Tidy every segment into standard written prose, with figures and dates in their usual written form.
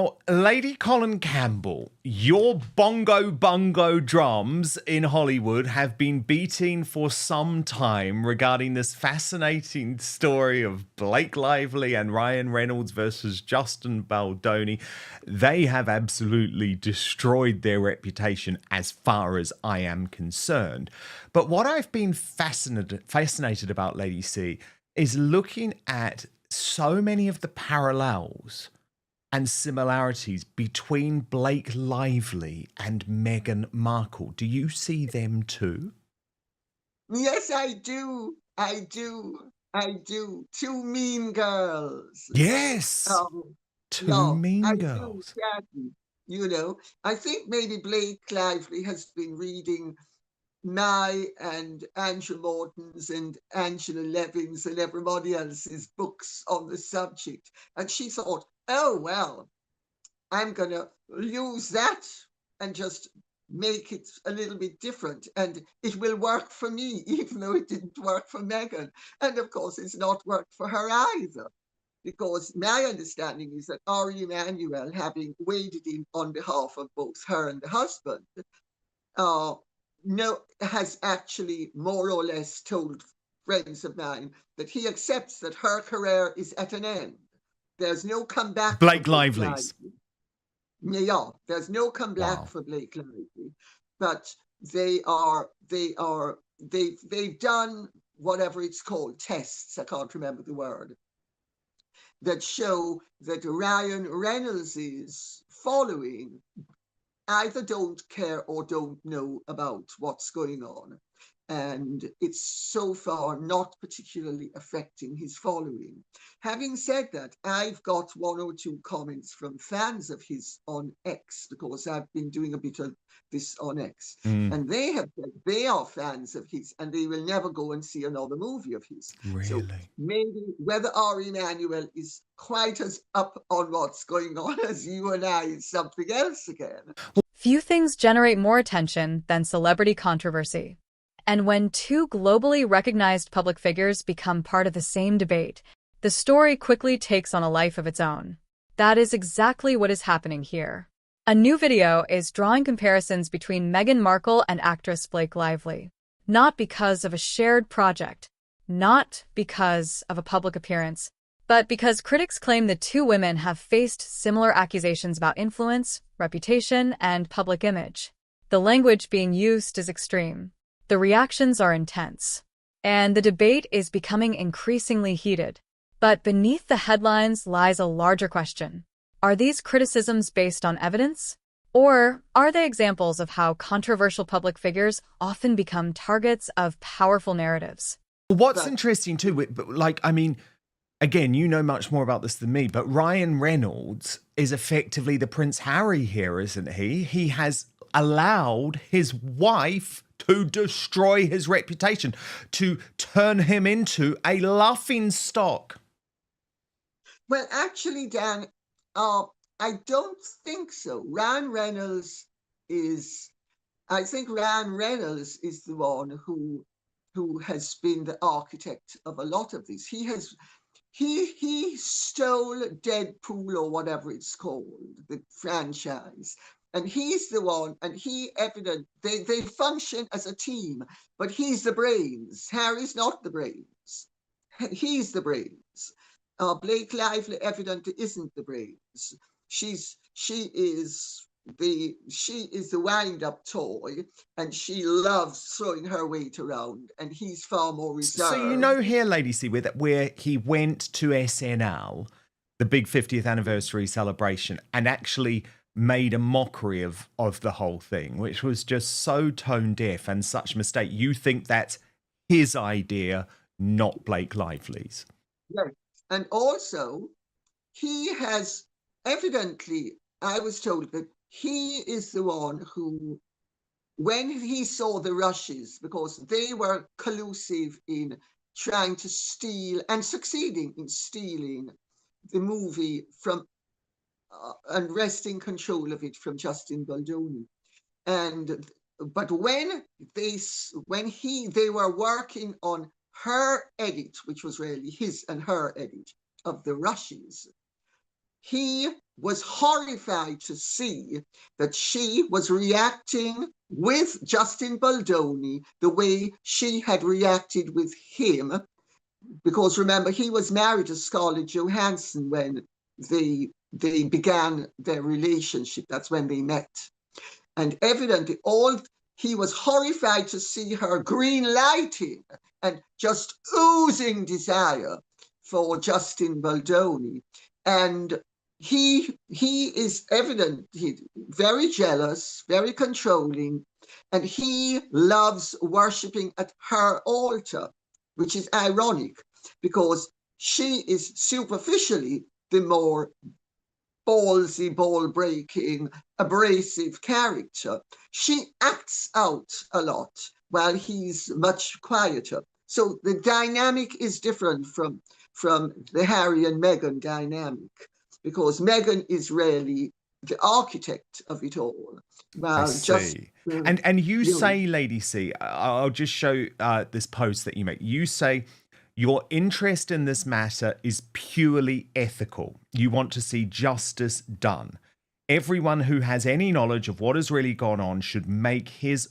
Oh, Lady Colin Campbell, your bongo bungo drums in Hollywood have been beating for some time regarding this fascinating story of Blake Lively and Ryan Reynolds versus Justin Baldoni. They have absolutely destroyed their reputation as far as I am concerned. But what I've been fascinated about Lady C is looking at so many of the parallels and similarities between Blake Lively and Meghan Markle. Do you see them too? Yes, I do. I do. I do. Two mean girls. Yes, Um, two yeah, I mean do, girls. sadly. I think maybe Blake Lively has been reading my and Andrew Morton's and Angela Levin's and everybody else's books on the subject. And she thought, oh, well, I'm going to use that and just make it a little bit different. And it will work for me, even though it didn't work for Meghan. And of course, it's not worked for her either. Because my understanding is that Ari Emanuel, having waded in on behalf of both her and the husband, uh, no, has actually more or less told friends of mine that he accepts that her career is at an end. There's no comeback for Blake Blake Lively's. Lively. Yeah, there's no comeback Wow. for Blake Lively, but they've done whatever it's called, tests, I can't remember the word, that show that Ryan Reynolds's following either don't care or don't know about what's going on. And it's so far not particularly affecting his following. Having said that, I've got one or two comments from fans of his on X, because I've been doing a bit of this on X. Mm, And they have said they are fans of his and they will never go and see another movie of his. So really? maybe whether Ari Emanuel is quite as up on what's going on as you and I is something else again. Few things generate more attention than celebrity controversy. And when two globally recognized public figures become part of the same debate, the story quickly takes on a life of its own. That is exactly what is happening here. A new video is drawing comparisons between Meghan Markle and actress Blake Lively. Not because of a shared project, not because of a public appearance, but because critics claim the two women have faced similar accusations about influence, reputation, and public image. The language being used is extreme. The reactions are intense. And the debate is becoming increasingly heated. But beneath the headlines lies a larger question. Are these criticisms based on evidence? Or are they examples of how controversial public figures often become targets of powerful narratives? What's But interesting too, like, I mean, again, you know much more about this than me, but Ryan Reynolds is effectively the Prince Harry here, isn't he? He has allowed his wife to destroy his reputation, to turn him into a laughing stock. well, actually, Dan, uh, I don't think so. I think Ryan Reynolds is the one who has been the architect of a lot of this. He stole Deadpool or whatever it's called, the franchise. And he's the one, and they function as a team, but he's the brains. Harry's not the brains. He's the brains. Blake Lively evidently isn't the brains. She is the wind-up toy, and she loves throwing her weight around. And he's far more So you reserved. know here, Lady C, where he went to SNL, the big 50th anniversary celebration, and actually made a mockery of the whole thing, which was just so tone deaf and such a mistake. You think that's his idea, not Blake Lively's. Yes. And also, he has evidently, I was told that he is the one who, when he saw the rushes, because they were collusive in trying to steal and succeeding in stealing the movie from and wresting control of it from Justin Baldoni. And but they were working on her edit, which was really his and her edit of the rushes, he was horrified to see that she was reacting with Justin Baldoni the way she had reacted with him, because remember, he was married to Scarlett Johansson when they began their relationship. That's when they met. And evidently, he was horrified to see her green lighting and just oozing desire for Justin Baldoni. And he is evidently very jealous, very controlling, and he loves worshipping at her altar, which is ironic because she is superficially the more ballsy, ball-breaking, abrasive character. She acts out a lot while he's much quieter. So the dynamic is different from the Harry and Meghan dynamic, because Meghan is really the architect of it all. I see. And you say, Lady C, I'll just show this post that you make. You say your interest in this matter is purely ethical. You want to see justice done. Everyone who has any knowledge of what has really gone on should make his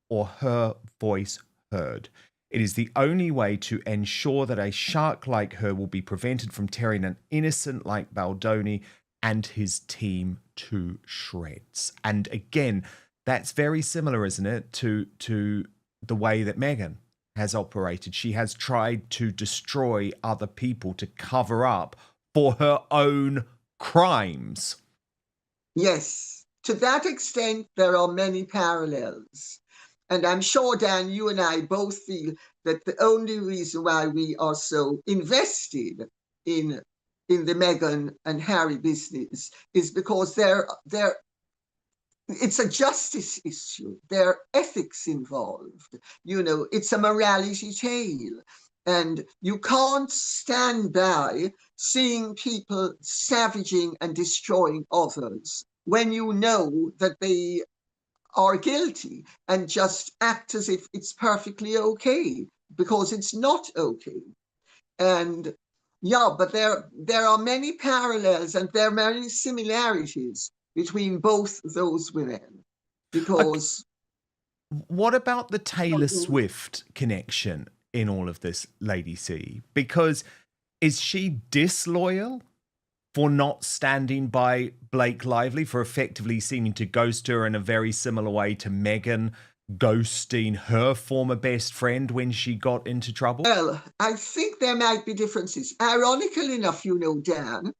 or her voice heard. It is the only way to ensure that a shark like her will be prevented from tearing an innocent like Baldoni and his team to shreds. And again, that's very similar, isn't it, to the way that Meghan has operated. She has tried to destroy other people to cover up for her own crimes. Yes, to that extent, there are many parallels. And I'm sure, Dan, you and I both feel that the only reason why we are so invested in the Meghan and Harry business is because it's a justice issue. There are ethics involved. It's a morality tale. And you can't stand by seeing people savaging and destroying others when you know that they are guilty and just act as if it's perfectly okay, because it's not okay. And yeah, but there are many parallels and there are many similarities between both those women, because... What about the Taylor Swift connection in all of this, Lady C? Because is she disloyal for not standing by Blake Lively, for effectively seeming to ghost her in a very similar way to Meghan ghosting her former best friend when she got into trouble? Well, I think there might be differences. Ironically enough, Dan,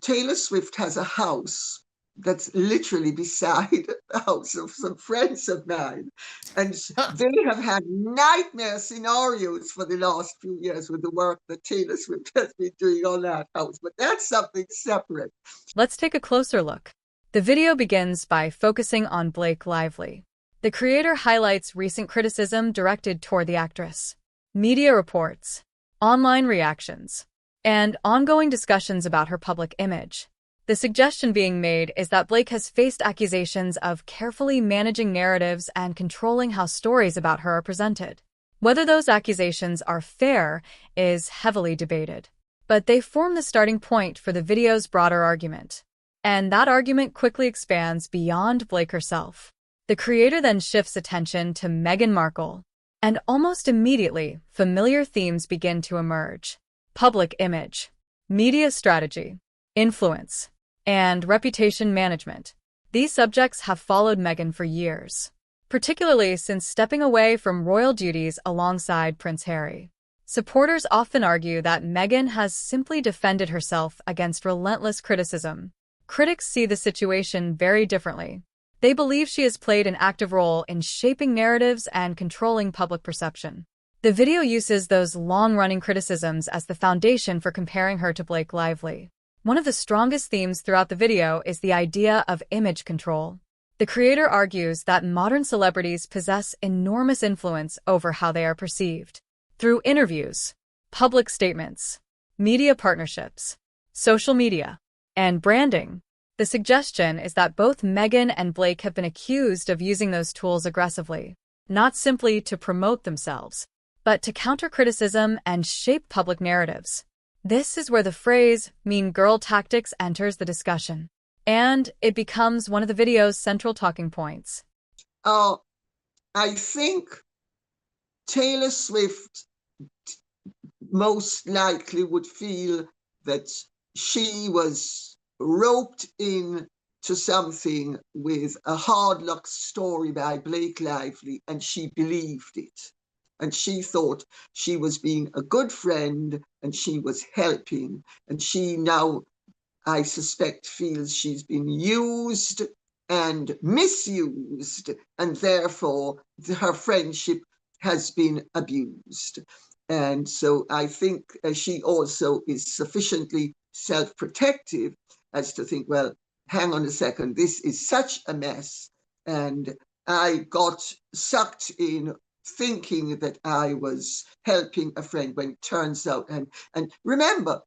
Taylor Swift has a house that's literally beside the house of some friends of mine. And they have had nightmare scenarios for the last few years with the work that Taylor Swift has been doing on that house. But that's something separate. Let's take a closer look. The video begins by focusing on Blake Lively. The creator highlights recent criticism directed toward the actress, media reports, online reactions, and ongoing discussions about her public image. The suggestion being made is that Blake has faced accusations of carefully managing narratives and controlling how stories about her are presented. Whether those accusations are fair is heavily debated, but they form the starting point for the video's broader argument. And that argument quickly expands beyond Blake herself. The creator then shifts attention to Meghan Markle, and almost immediately, familiar themes begin to emerge. Public image, media strategy, influence, and reputation management. These subjects have followed Meghan for years, particularly since stepping away from royal duties alongside Prince Harry. Supporters often argue that Meghan has simply defended herself against relentless criticism. Critics see the situation very differently. They believe she has played an active role in shaping narratives and controlling public perception. The video uses those long-running criticisms as the foundation for comparing her to Blake Lively. One of the strongest themes throughout the video is the idea of image control. The creator argues that modern celebrities possess enormous influence over how they are perceived. Through interviews, public statements, media partnerships, social media, and branding. The suggestion is that both Meghan and Blake have been accused of using those tools aggressively, not simply to promote themselves, but to counter criticism and shape public narratives. This is where the phrase mean girl tactics enters the discussion, and it becomes one of the video's central talking points. I think Taylor Swift most likely would feel that she was roped in to something with a hard luck story by Blake Lively, and she believed it. And she thought she was being a good friend and she was helping. And she now, I suspect, feels she's been used and misused, and therefore her friendship has been abused. And so I think she also is sufficiently self-protective as to think, well, hang on a second, this is such a mess. And I got sucked in thinking that I was helping a friend when it turns out. And remember,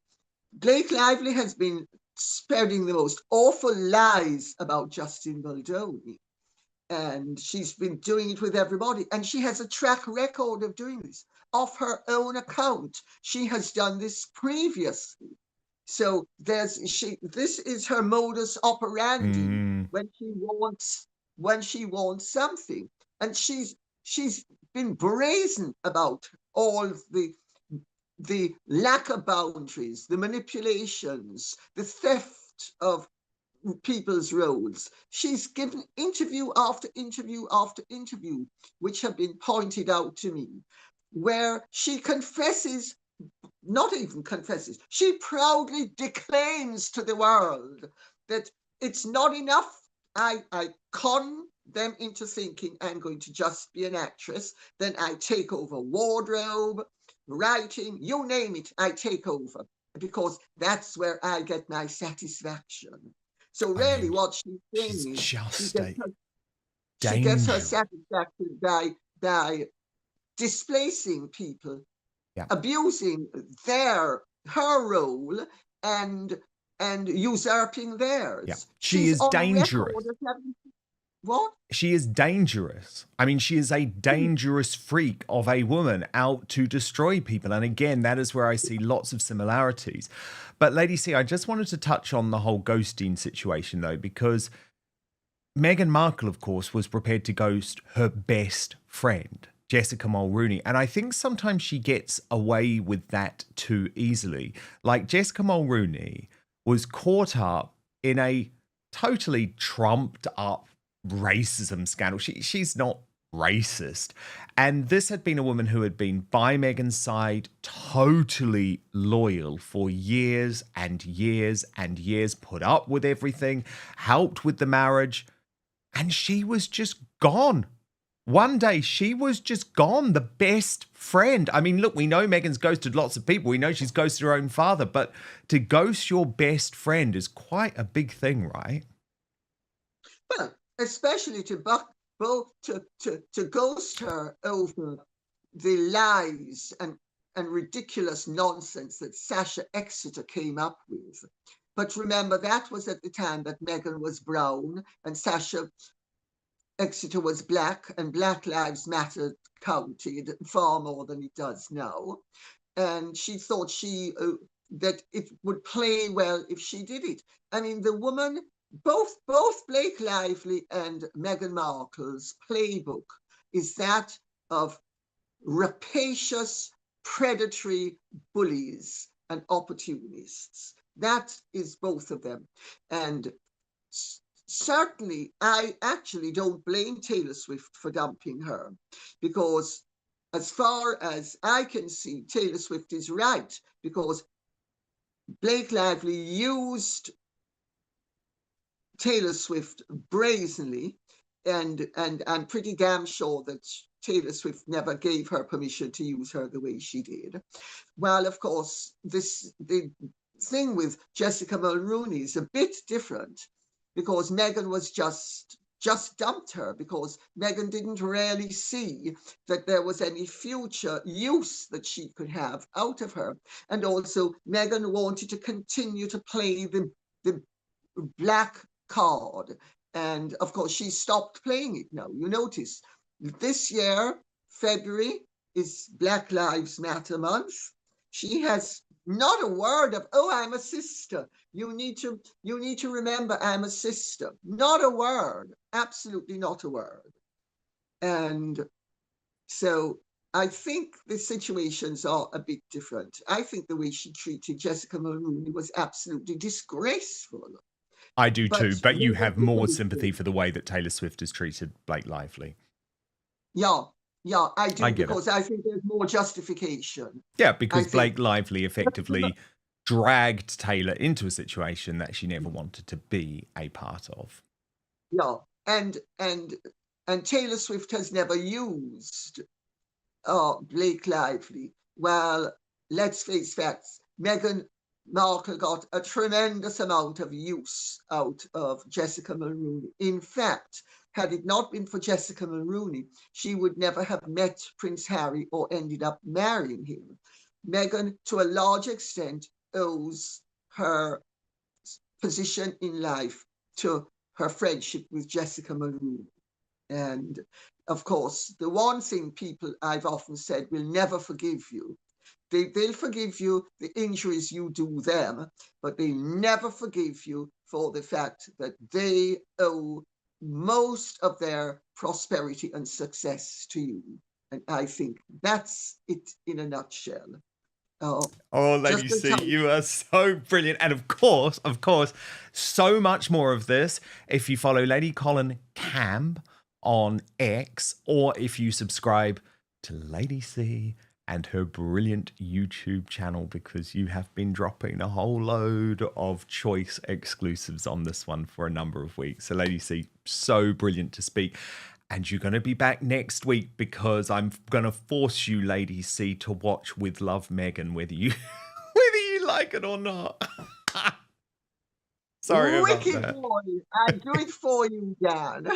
Blake Lively has been spreading the most awful lies about Justin Baldoni. And she's been doing it with everybody. And she has a track record of doing this. Off her own account, she has done this previously. So this is her modus operandi when she wants something. And she's been brazen about all the lack of boundaries, the manipulations, the theft of people's roles. She's given interview after interview after interview, which have been pointed out to me, where she confesses, not even confesses, she proudly declaims to the world that it's not enough. I con them into thinking I'm going to just be an actress. Then I take over wardrobe, writing, you name it, I take over, because that's where I get my satisfaction. So really what she's saying is she gets her satisfaction by displacing people, abusing her role and usurping theirs. Yeah. She is dangerous. What? She is dangerous. I mean, she is a dangerous freak of a woman out to destroy people. And again, that is where I see lots of similarities. But Lady C, I just wanted to touch on the whole ghosting situation, though, because Meghan Markle, of course, was prepared to ghost her best friend, Jessica Mulroney. And I think sometimes she gets away with that too easily. Like Jessica Mulroney was caught up in a totally trumped up racism scandal. She's not racist. And this had been a woman who had been by Meghan's side, totally loyal for years and years and years, put up with everything, helped with the marriage. And she was just gone. One day, she was just gone, the best friend. I mean, look, we know Meghan's ghosted lots of people. We know she's ghosted her own father. But to ghost your best friend is quite a big thing, right? Well, especially to ghost her over the lies and ridiculous nonsense that Sasha Exeter came up with. But remember, that was at the time that Meghan was brown and Sasha Exeter was black, and Black Lives Matter counted far more than it does now. And she thought that it would play well if she did it. I mean, the woman, both Blake Lively and Meghan Markle's playbook is that of rapacious, predatory bullies and opportunists. That is both of them. And certainly, I actually don't blame Taylor Swift for dumping her, because as far as I can see, Taylor Swift is right, because Blake Lively used Taylor Swift brazenly, and I'm pretty damn sure that Taylor Swift never gave her permission to use her the way she did. While, of course, the thing with Jessica Mulroney is a bit different, because Meghan was just dumped her, because Meghan didn't really see that there was any future use that she could have out of her. And also, Meghan wanted to continue to play the black card. And of course, she stopped playing it now. You notice this year, February, is Black Lives Matter month. She has Not a word of, oh, I'm a sister. You need to remember I'm a sister. Not a word. Absolutely not a word. And so I think the situations are a bit different. I think the way she treated Jessica Mulroney was absolutely disgraceful. I do too, but you have more Meghan, sympathy for the way that Taylor Swift has treated Blake Lively. yeah, I do, I get because I think there's more justification. Yeah, because Blake Lively effectively dragged Taylor into a situation that she never wanted to be a part of. Yeah, and Taylor Swift has never used Blake Lively. Well, let's face facts. Meghan Markle got a tremendous amount of use out of Jessica Mulroney. In fact, had it not been for Jessica Mulroney, she would never have met Prince Harry or ended up marrying him. Meghan, to a large extent, owes her position in life to her friendship with Jessica Mulroney. And of course, the one thing people, I've often said, will never forgive you. They'll forgive you the injuries you do them, but they'll never forgive you for the fact that they owe most of their prosperity and success to you. And I think that's it in a nutshell. Oh, Lady C, you are so brilliant. And of course, so much more of this if you follow Lady Colin Camb on X, or if you subscribe to Lady C and her brilliant YouTube channel, because you have been dropping a whole load of choice exclusives on this one for a number of weeks. So Lady C, so brilliant to speak. And you're going to be back next week, because I'm going to force you, Lady C, to watch With Love Meghan, whether you like it or not. Sorry Wicked about that. boy. I do it for you, Dan.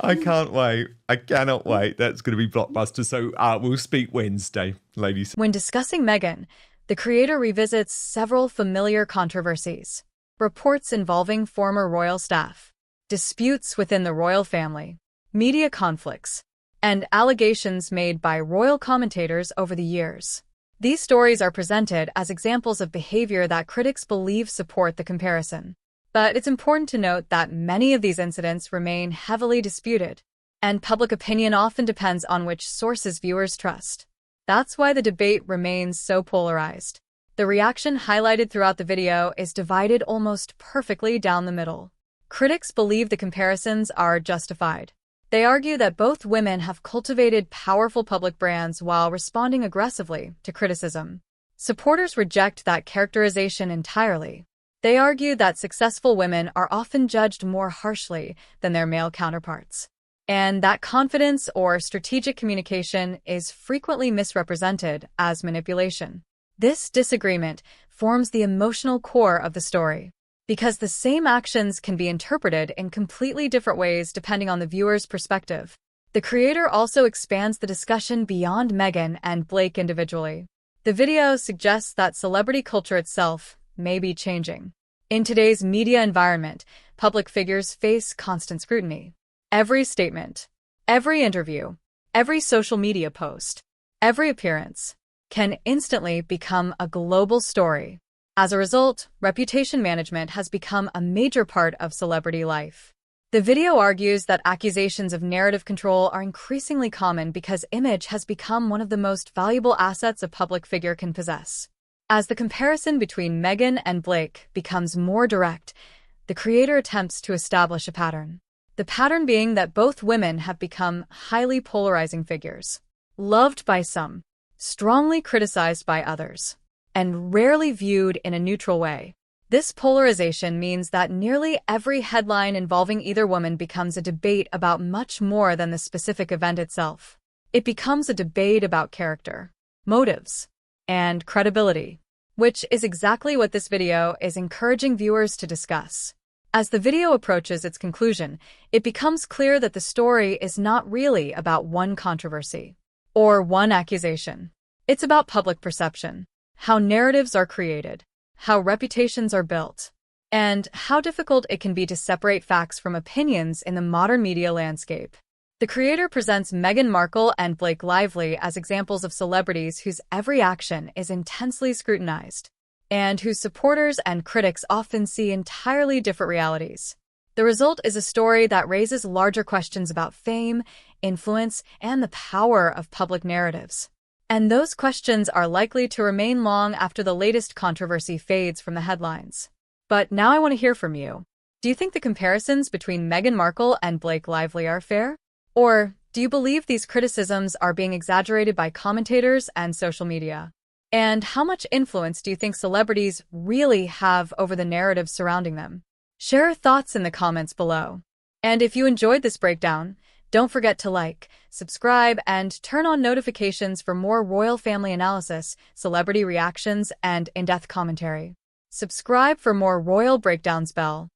I can't wait. I cannot wait. That's going to be blockbuster. So we'll speak Wednesday, ladies. When discussing Meghan, the creator revisits several familiar controversies, reports involving former royal staff, disputes within the royal family, media conflicts, and allegations made by royal commentators over the years. These stories are presented as examples of behavior that critics believe support the comparison. But it's important to note that many of these incidents remain heavily disputed, and public opinion often depends on which sources viewers trust. That's why the debate remains so polarized. The reaction highlighted throughout the video is divided almost perfectly down the middle. Critics believe the comparisons are justified. They argue that both women have cultivated powerful public brands while responding aggressively to criticism. Supporters reject that characterization entirely. They argue that successful women are often judged more harshly than their male counterparts, and that confidence or strategic communication is frequently misrepresented as manipulation. This disagreement forms the emotional core of the story, because the same actions can be interpreted in completely different ways depending on the viewer's perspective. The creator also expands the discussion beyond Meghan and Blake individually. The video suggests that celebrity culture itself may be changing. In today's media environment, public figures face constant scrutiny. Every statement, every interview, every social media post, every appearance can instantly become a global story. As a result, reputation management has become a major part of celebrity life. The video argues that accusations of narrative control are increasingly common because image has become one of the most valuable assets a public figure can possess. As the comparison between Meghan and Blake becomes more direct, the creator attempts to establish a pattern. The pattern being that both women have become highly polarizing figures, loved by some, strongly criticized by others, and rarely viewed in a neutral way. This polarization means that nearly every headline involving either woman becomes a debate about much more than the specific event itself. It becomes a debate about character, motives, and credibility, which is exactly what this video is encouraging viewers to discuss. As the video approaches its conclusion, it becomes clear that the story is not really about one controversy or one accusation. It's about public perception, how narratives are created, how reputations are built, and how difficult it can be to separate facts from opinions in the modern media landscape. The creator presents Meghan Markle and Blake Lively as examples of celebrities whose every action is intensely scrutinized, and whose supporters and critics often see entirely different realities. The result is a story that raises larger questions about fame, influence, and the power of public narratives. And those questions are likely to remain long after the latest controversy fades from the headlines. But now I want to hear from you. Do you think the comparisons between Meghan Markle and Blake Lively are fair? Or do you believe these criticisms are being exaggerated by commentators and social media? And how much influence do you think celebrities really have over the narrative surrounding them? Share your thoughts in the comments below. And if you enjoyed this breakdown, don't forget to like, subscribe, and turn on notifications for more royal family analysis, celebrity reactions, and in-depth commentary. Subscribe for more royal breakdowns. Bell.